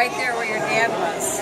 right there where your dad was.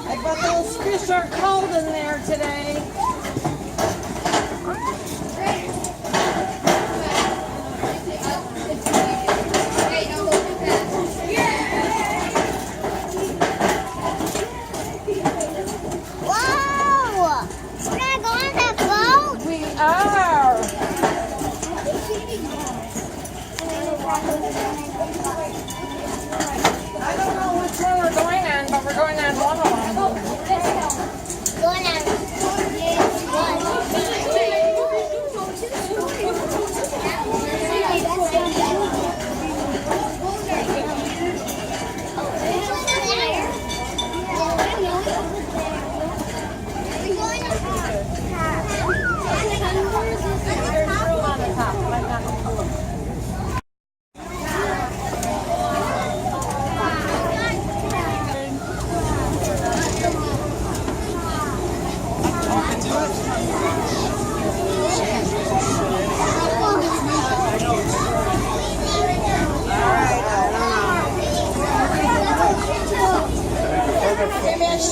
I bet those fish aren't cold in there today. Whoa! We're gonna go on that boat? We are. I don't know which one we're going on, but we're going on one of them. Going on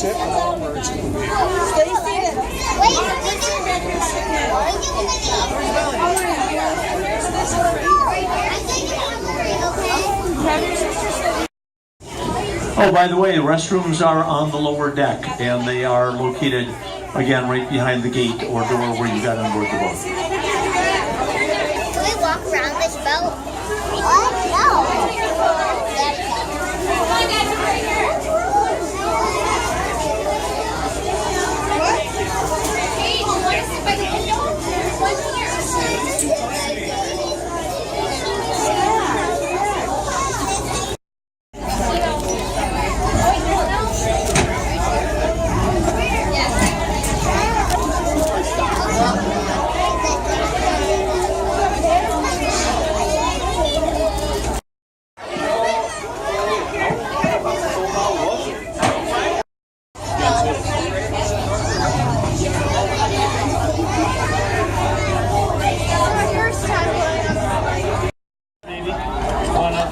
Sit all merged. Stay seated. Oh, by the way, the restrooms are on the lower deck, and they are located, again, right behind the gate or door where you got on board the boat. Can we walk around this boat? What? No.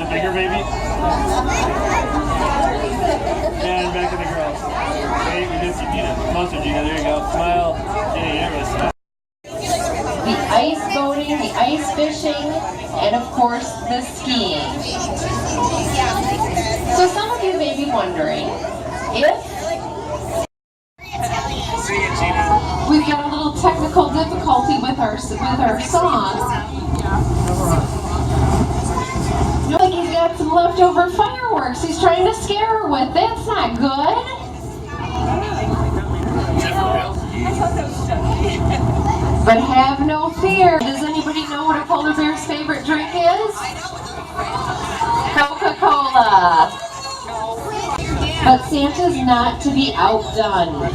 Bigger baby. And back to the girls. Okay, we did some Gina. Closer, Gina. There you go. Smile. Gina, there we go. The ice boating, the ice fishing, and of course the skiing. So some of you may be wondering if we've got a little technical difficulty with our song. Like he's got some leftover fireworks he's trying to scare her with. That's not good. But have no fear. Does anybody know what a polar bear's favorite drink is? Coca-Cola. But Santa's not to be outdone.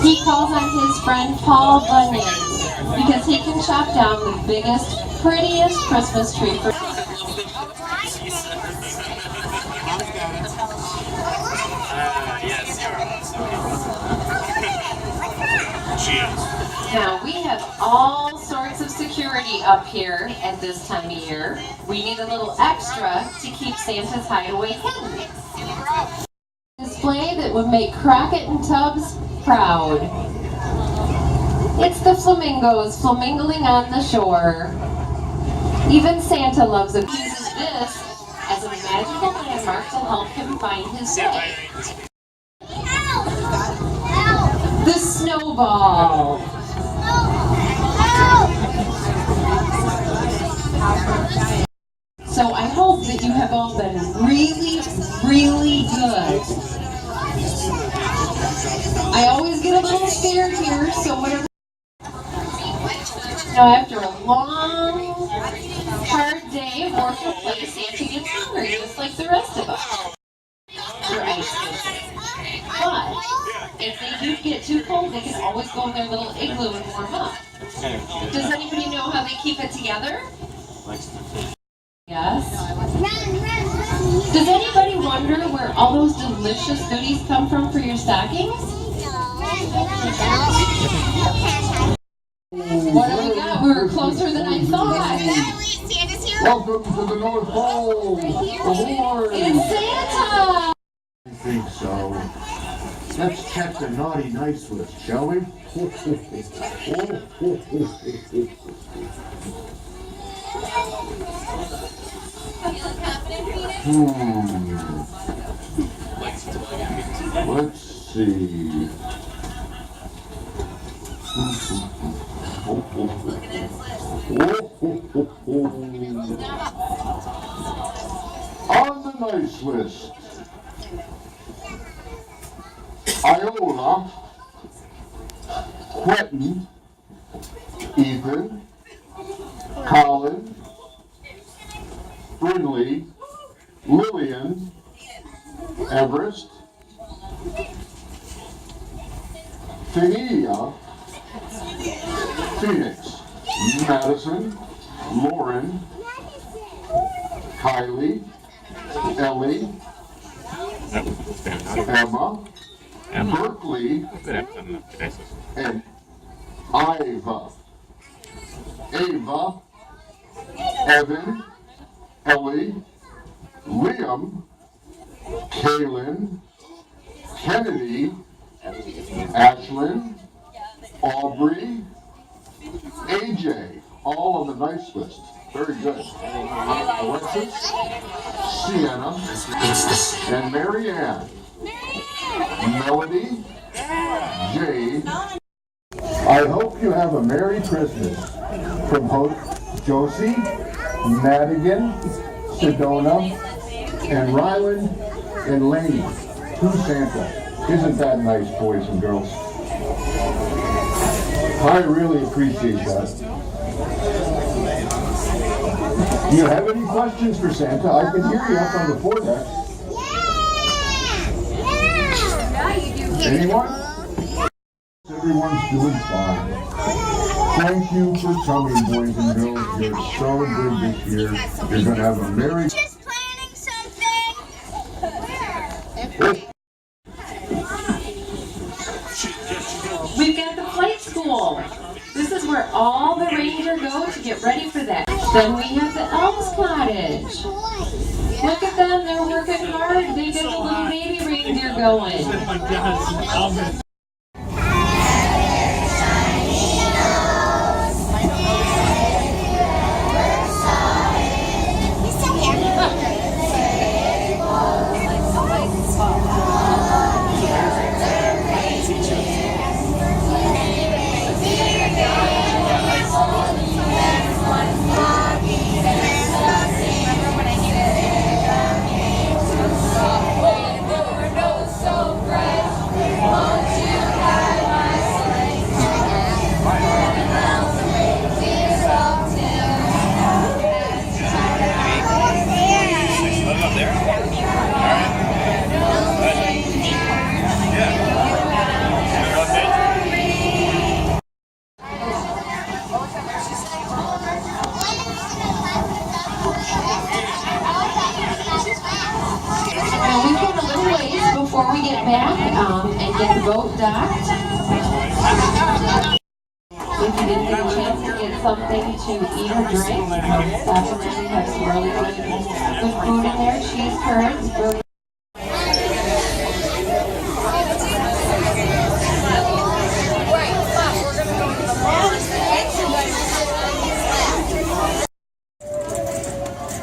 He calls on his friend Paul Bunyan because he can chop down the biggest, prettiest Christmas tree for Now, we have all sorts of security up here at this time of year. We need a little extra to keep Santa's hideaway hidden. Display that would make Crockett and Tubbs proud. It's the flamingos flamingling on the shore. Even Santa loves them. He uses this as a magical landmark embark to help him find his way. The snowball. So I hope that you have all been really, really good. I always get a little scared here, so whatever. Now after a long, hard day of work and play, Santa gets hungry, just like the rest of us. For ice fishing. But if they do get too cold, they can always go in their little igloo and warm up. Does anybody know how they keep it together? Yes. Does anybody wonder where all those delicious goodies come from for your stockings? What do we got? We were closer than I thought. Welcome to the North Pole. It's Santa! I think so. Let's check the naughty nice list, shall we? Let's see. On the nice list, Iola, Quentin, Ethan, Colin, Brinley, Lillian, Everest, Thea, Phoenix, Madison, Lauren, Kylie, Ellie, Emma, Berkeley, and Ava. Ava, Evan, Ellie, Liam, Kaylin, Kennedy, Ashlyn, Aubrey, AJ, all on the nice list. Very good. Alexis, Sienna, and Marianne. Melody, Jade. I hope you have a Merry Christmas from host Josie, Madigan, Sedona, and Ryland and Laney to Santa. Isn't that nice, boys and girls? I really appreciate that. Do you have any questions for Santa? I can hear you up on the foredeck. Anyone? Everyone's doing fine. Thank you for coming, boys and girls. You're so good this year. You're going to have a merry... Just planning something. We've got the flight school. This is where all the reindeer go to get ready for that. Then we have the Elves Cottage. Look at them, they're working hard. They get the little baby reindeer going. Oh my God. Before we get back and get the boat docked, if you didn't get a chance to get something to eat or drink, stop and then have some really good food in there, cheese curds, really.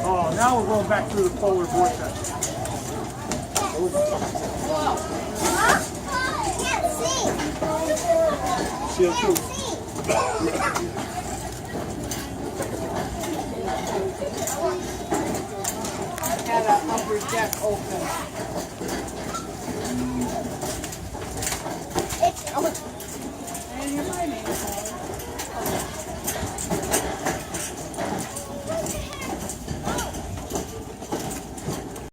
Oh, now we're going back through the polar vortex. Had an upper deck open.